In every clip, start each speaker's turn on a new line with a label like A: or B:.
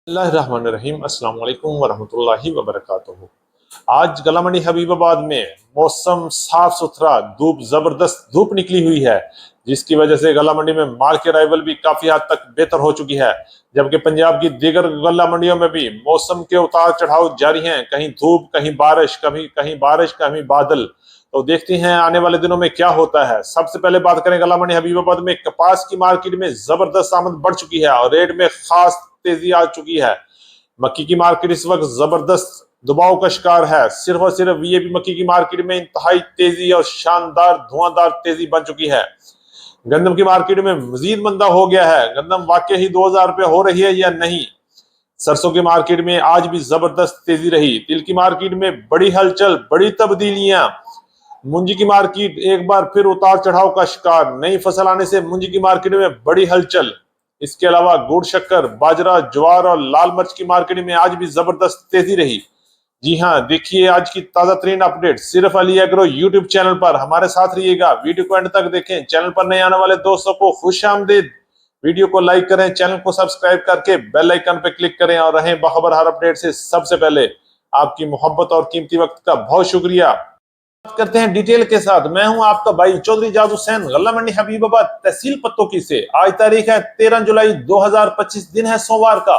A: बिस्मिल्लाहिर्रहमानिर्रहीम अस्सलाम वालेकुम वरहमतुल्लाहि वबरकातुहू। आज गला मंडी हबीबाबाद में मौसम साफ सुथरा, धूप जबरदस्त धूप निकली हुई है, जिसकी वजह से गला मंडी में माल की अराइवल भी काफी हद तक बेहतर हो चुकी है। जबकि पंजाब की दीगर गला मंडियों में भी मौसम के उतार चढ़ाव जारी हैं, कहीं धूप कहीं बारिश, कभी कहीं बारिश कहीं बादल। तो देखते हैं आने वाले दिनों में क्या होता है। सबसे पहले बात करें गला मंडी हबीबाबाद में, कपास की मार्केट में जबरदस्त आमद बढ़ चुकी है और रेट में खास तेजी आ चुकी है। मक्की की मार्केट इस वक्त जबरदस्त दबाव का शिकार है। सिर्फ और सिर्फ वीएपी मक्की की मार्केट में इंतहाई तेजी और शानदार धुआंधार तेजी बन चुकी है। गंदम की मार्केट में मजीद मंदा हो गया है। गंदम वाकई ही 2000 रुपये हो रही है या नहीं। सरसों की मार्केट में आज भी जबरदस्त तेजी रही। तिल की मार्केट में बड़ी हलचल, बड़ी तब्दीलियां। मुंजी की मार्केट एक बार फिर उतार चढ़ाव का शिकार। नई फसल आने से मुंजी की मार्केट में बड़ी हलचल। इसके अलावा गुड़, शक्कर, बाजरा, ज्वार और लाल मिर्च की मार्केट में आज भी जबरदस्त तेजी रही। जी हाँ, देखिए आज की ताजा तरीन अपडेट सिर्फ अली एग्रो यूट्यूब चैनल पर। हमारे साथ रहिएगा, वीडियो को एंड तक देखें। चैनल पर नए आने वाले दोस्तों को खुश आमदीद। वीडियो को लाइक करें, चैनल को सब्सक्राइब करके बेल आइकन पर क्लिक करें और रहें बाखबर हर अपडेट से सबसे पहले। आपकी मोहब्बत और कीमती वक्त का बहुत शुक्रिया। बात करते हैं डिटेल के साथ। मैं हूं आपका भाई चौधरी जाज हुसैन, गल्ला मंडी हबीबाबाद, तहसील पत्तोकी से। आज तारीख है 13 जुलाई 2025, दिन है सोमवार का।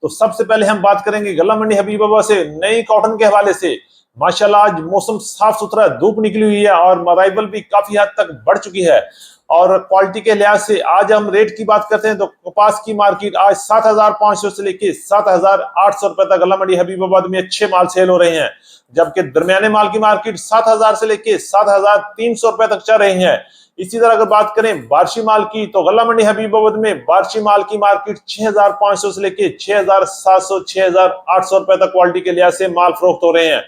A: तो सबसे पहले हम बात करेंगे गल्ला मंडी हबीबाबाद से नई कॉटन के हवाले से। माशाल्लाह आज मौसम साफ सुथरा, धूप निकली हुई है और अराइवल भी काफी हद तक बढ़ चुकी है। और क्वालिटी के लिहाज से आज हम रेट की बात करते हैं तो कपास की मार्केट आज 7500 से लेके 7800 रुपए तक गल्ला मंडी हबीबाबाद में अच्छे माल सेल हो रहे हैं। जबकि दरमियाने माल की मार्केट 7000 से लेके 7300 रुपए तक चल रही है। इसी तरह अगर बात करें बारशी माल की तो गल्ला मंडी हबीबाबाद में बारशी माल की मार्केट 6500 से लेके 6700 6800 रुपए तक क्वालिटी के लिहाज से माल फरोख्त हो रहे हैं।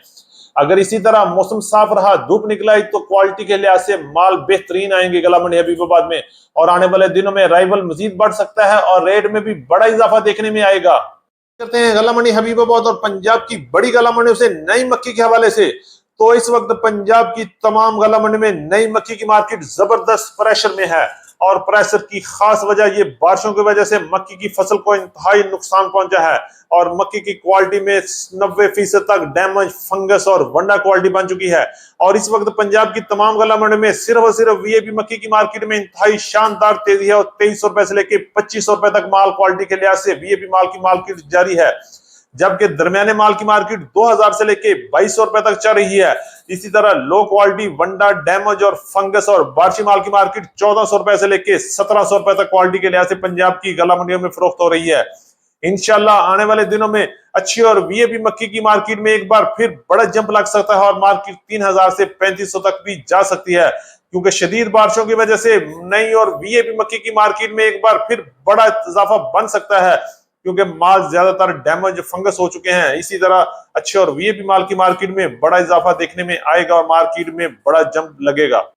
A: अगर इसी तरह मौसम साफ रहा, धूप निकला तो क्वालिटी के लिहाज से माल बेहतरीन आएंगे गला मंडी हबीबाबाद में। और आने वाले दिनों में राइवल मजीद बढ़ सकता है और रेट में भी बड़ा इजाफा देखने में आएगा। करते हैं गला मंडी हबीबाबाद और पंजाब की बड़ी गला मंडियों से नई मक्की के हवाले से। तो इस वक्त पंजाब की तमाम गला मंडी में नई मक्की की मार्केट जबरदस्त प्रेशर में है। और प्रेशर की खास वजह ये बारिशों की वजह से मक्की की फसल को इंतहाई नुकसान पहुंचा है और मक्की की क्वालिटी में 90% तक डैमेज, फंगस और वंडा क्वालिटी बन चुकी है। और इस वक्त पंजाब की तमाम गला मंडी में सिर्फ और सिर्फ वीएपी मक्की की मार्केट में इंतहाई शानदार तेजी है और 2300 रुपए से लेकर 2500 रुपए तक माल क्वालिटी के लिहाज से वीएपी माल की मार्केट जारी है। जबकि दरमियाने माल की मार्केट 2000 से लेके 2200 रुपए तक चल रही है। इसी तरह लो क्वालिटी, वंडा, डैमेज और फंगस और बारशी माल की मार्केट 1400 रुपए से लेके 1700 रुपए तक क्वालिटी के लिहाज से पंजाब की गला मंडियों में फरोख्त हो रही है। इंशाल्लाह आने वाले दिनों में अच्छी और वीएपी मक्की की मार्केट में एक बार फिर बड़ा जंप लग सकता है और मार्केट 3000 से 3500 तक भी जा सकती है, क्योंकि शदीद बारिशों की वजह से नई और वीएपी मक्की की मार्केट में एक बार फिर बड़ा इजाफा बन सकता है, क्योंकि माल ज्यादातर डैमेज, फंगस हो चुके हैं। इसी तरह अच्छे और वीएपी माल की मार्केट में बड़ा इजाफा देखने में आएगा और मार्केट में बड़ा जंप लगेगा।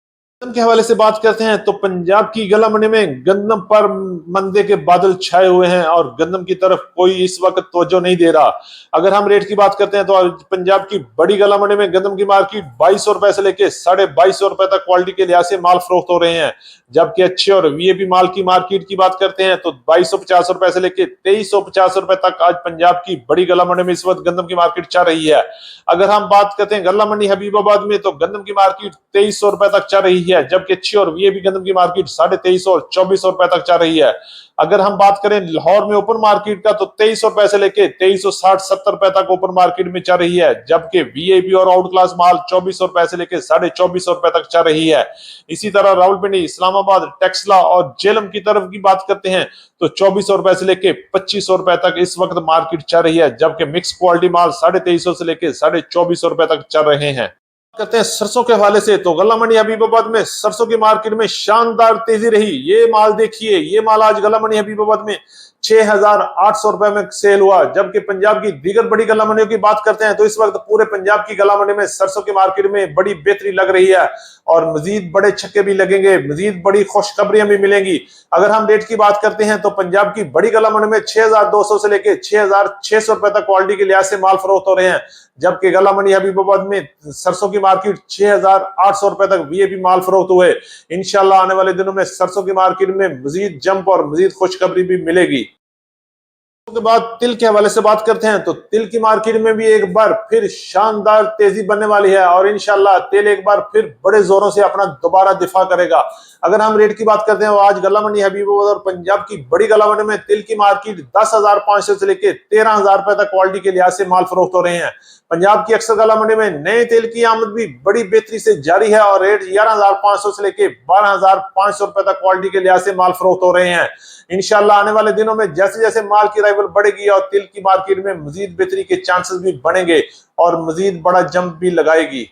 A: गंदम के हवाले से बात करते हैं तो पंजाब की गला मंडी में गंदम पर मंदे के बादल छाए हुए हैं और गंदम की तरफ कोई इस वक्त तवज्जो नहीं दे रहा। अगर हम रेट की बात करते हैं तो पंजाब की बड़ी गला मंडी में गंदम की मार्केट 2200 रुपए से लेके 2250 रुपए तक क्वालिटी के लिहाज से माल फरोख्त हो रहे हैं। जबकि अच्छे और वीएपी माल की मार्केट की बात करते हैं तो 2250 रुपए से लेके 2350 रुपए तक आज पंजाब की बड़ी गला मंडी में इस वक्त गंदम की मार्केट चल रही है। अगर हम बात करते हैं गला मंडी हबीबाबाद में तो गंदम की मार्केट 2300 रुपए तक चल रही है, जबकि अच्छी और वीएपी गंदम की मार्केट 2350 और 2400 रुपए तक चल रही है। अगर हम बात करें लाहौर में ओपन मार्केट का तो 2300 रुपए से लेके 2360-70 रुपए तक ओपन मार्केट में चल रही है, जबकि वीआईपी और आउट क्लास माल 2400 रुपए से लेके 2450 रुपए तक चल रही है। इसी तरह रावलपिंडी, इस्लामाबाद, टेक्सला और जेलम की तरफ की बात करते हैं तो 2400 रुपए से लेके 2500 रुपए तक इस वक्त मार्केट चल रही है, जबकि मिक्स क्वालिटी माल 2350 से लेके 2450 रुपए तक चल रहे हैं। करते हैं सरसों के हवाले से तो गला मंडी हबीबाबाद में सरसों की मार्केट में शानदार तेजी रही। ये माल देखिए, ये माल आज गला मंडी हबीबाबाद में 6800 रुपए में सेल हुआ। जबकि पंजाब की दीगर बड़ी गला मंडियों की बात करते हैं तो इस वक्त पूरे पंजाब की गला मंडी में सरसों की मार्केट में बड़ी बेहतरी लग रही है और मजीद बड़े छक्के भी लगेंगे, मजीद बड़ी खुशखबरियां भी मिलेंगी। अगर हम रेट की बात करते हैं तो पंजाब की बड़ी गला मंडी में 6200 से लेके 6600 रुपए तक क्वालिटी के लिहाज से माल फरोख्त हो रहे हैं। जबकि गला मंडी हबीबाबाद में सरसों की मार्केट 6800 रुपए तक वीएपी माल फरोख्त हुए। इंशाल्लाह आने वाले दिनों में सरसों की मार्केट में मजीद जंप और मजीद खुशखबरी भी मिलेगी। के बाद तिल के हवाले से बात करते हैं तो तिल की मार्केट में भी एक बार फिर शानदार तेजी बनने वाली है और इंशाल्लाह तिल एक बार फिर बड़े जोरों से अपना दोबारा दिफा करेगा। अगर हम रेट की बात करते हैं तो आज गला मंडी हबीबाबाद और पंजाब की बड़ी गला मंडी में तिल की मार्केट 10,500 से लेकर 13,000 रुपए तक क्वालिटी के लिहाज से माल फरोख्त हो रहे हैं। पंजाब की अक्सर गला मंडी में नए तेल की आमद भी बड़ी बेहतरी से जारी है और रेट 11,500 से लेकर 12,500 रुपए तक क्वालिटी के लिहाज से माल फरोख्त हो रहे हैं। इंशाल्लाह आने वाले दिनों में जैसे जैसे माल की अराइवल बढ़ेगी और तिल की मार्केट में मजीद बेहतरी के चांसेस भी बढ़ेंगे और मजीद बड़ा जंप भी लगाएगी।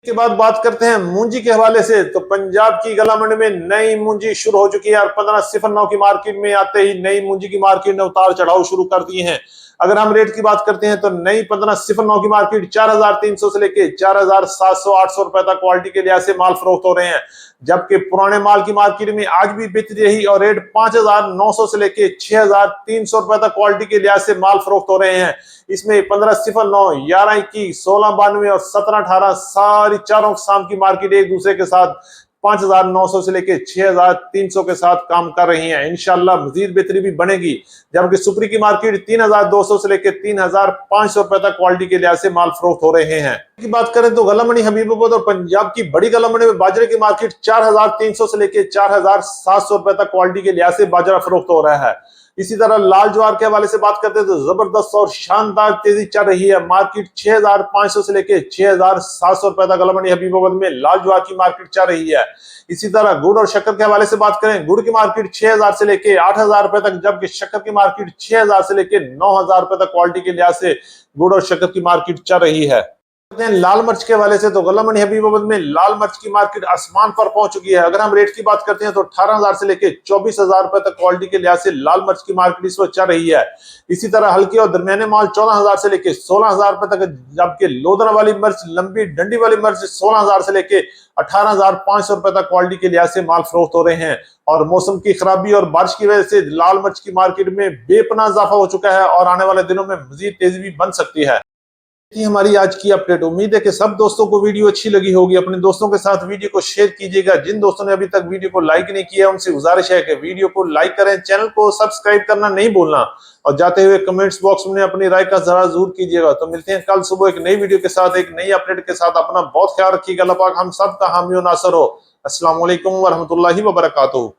A: के बाद बात करते हैं मूंजी के हवाले से तो पंजाब की गला मंडी में नई मूंजी शुरू हो चुकी है और 1509 की मार्केट में आते ही नई मूंजी की मार्केट ने उतार चढ़ाव शुरू कर दिए हैं। अगर हम रेट की बात करते हैं तो नई 1509 की मार्केट 4,300 से लेके 4,700-800 रुपए तक क्वालिटी के लिहाज से माल फरोख्त हो रहे हैं, जबकि पुराने माल की मार्केट में आज भी बेहतरी रही और रेट 5,900 से लेके 6,300 रुपए तक क्वालिटी के लिहाज से माल फरोख्त हो रहे हैं। इसमें 1509, 1121, 1692 और 1718 सारी चारों शाम की मार्केट एक दूसरे के साथ 5,900 से लेके 6,300 के साथ काम कर रही हैं। इंशाल्लाह मजीद बेहतरी भी बनेगी, जबकि सुपरी की मार्केट 3,200 से लेके 3,500 रुपए तक क्वालिटी के लिहाज से माल फरोख्त हो रहे हैं। की बात करें तो गला मंडी हबीबाबाद और पंजाब की बड़ी गला मंडी में बाजरे की मार्केट 4,300 से लेके 4,700 रुपए तक क्वालिटी के लिहाज से बाजरा फरोख्त हो रहा है। इसी तरह लाल ज्वार के हवाले से बात करते हैं तो जबरदस्त और शानदार तेजी चल रही है। मार्केट 6,500 से लेके 6,700 रुपए तक गला मंडी हबीबाबाद में लाल ज्वार की मार्केट चल रही है। इसी तरह गुड़ और शक्कर के हवाले से बात करें, गुड़ की मार्केट 6,000 से लेके 8,000 रुपए तक, जबकि शक्कर की मार्केट 6,000 से लेके 9,000 रुपए तक क्वालिटी के लिहाज से गुड़ और शक्कर की मार्केट चल रही है। लाल मिर्च के हवाले से तो गला मंडी हबीबाबाद में लाल मिर्च की मार्केट आसमान पर पहुंच चुकी है। अगर हम रेट की बात करते हैं तो 18,000 से लेके 24,000 रुपए तक क्वालिटी के लिहाज से लाल मिर्च की मार्केट इस वक्त चल रही है। इसी तरह हल्की और दरमियाने माल 14,000 से लेके 16,000 रुपए तक, जबकि लोदना वाली मिर्च, लंबी डंडी वाली मिर्च 16,000 से लेके 18,500 रुपए तक क्वालिटी के लिहाज से माल फरोख्त हो रहे हैं। और मौसम की खराबी और बारिश की वजह से लाल मिर्च की मार्केट में बेपनाह इजाफा हो चुका है और आने वाले दिनों में मजीद तेजी भी बन सकती है। हमारी आज की अपडेट, उम्मीद है कि सब दोस्तों को वीडियो अच्छी लगी होगी। अपने दोस्तों के साथ वीडियो को शेयर कीजिएगा। जिन दोस्तों ने अभी तक वीडियो को लाइक नहीं किया उनसे गुजारिश है कि वीडियो को लाइक करें, चैनल को सब्सक्राइब करना नहीं भूलना और जाते हुए कमेंट्स बॉक्स में अपनी राय का जरूर कीजिएगा। तो मिलते हैं कल सुबह एक नई वीडियो के साथ, एक नई अपडेट के साथ। अपना बहुत ख्याल रखिएगा। अल्लाह पाक हम सब का हामी और नासर हो। अस्सलाम वालेकुम व रहमतुल्लाहि व बरकातुहू।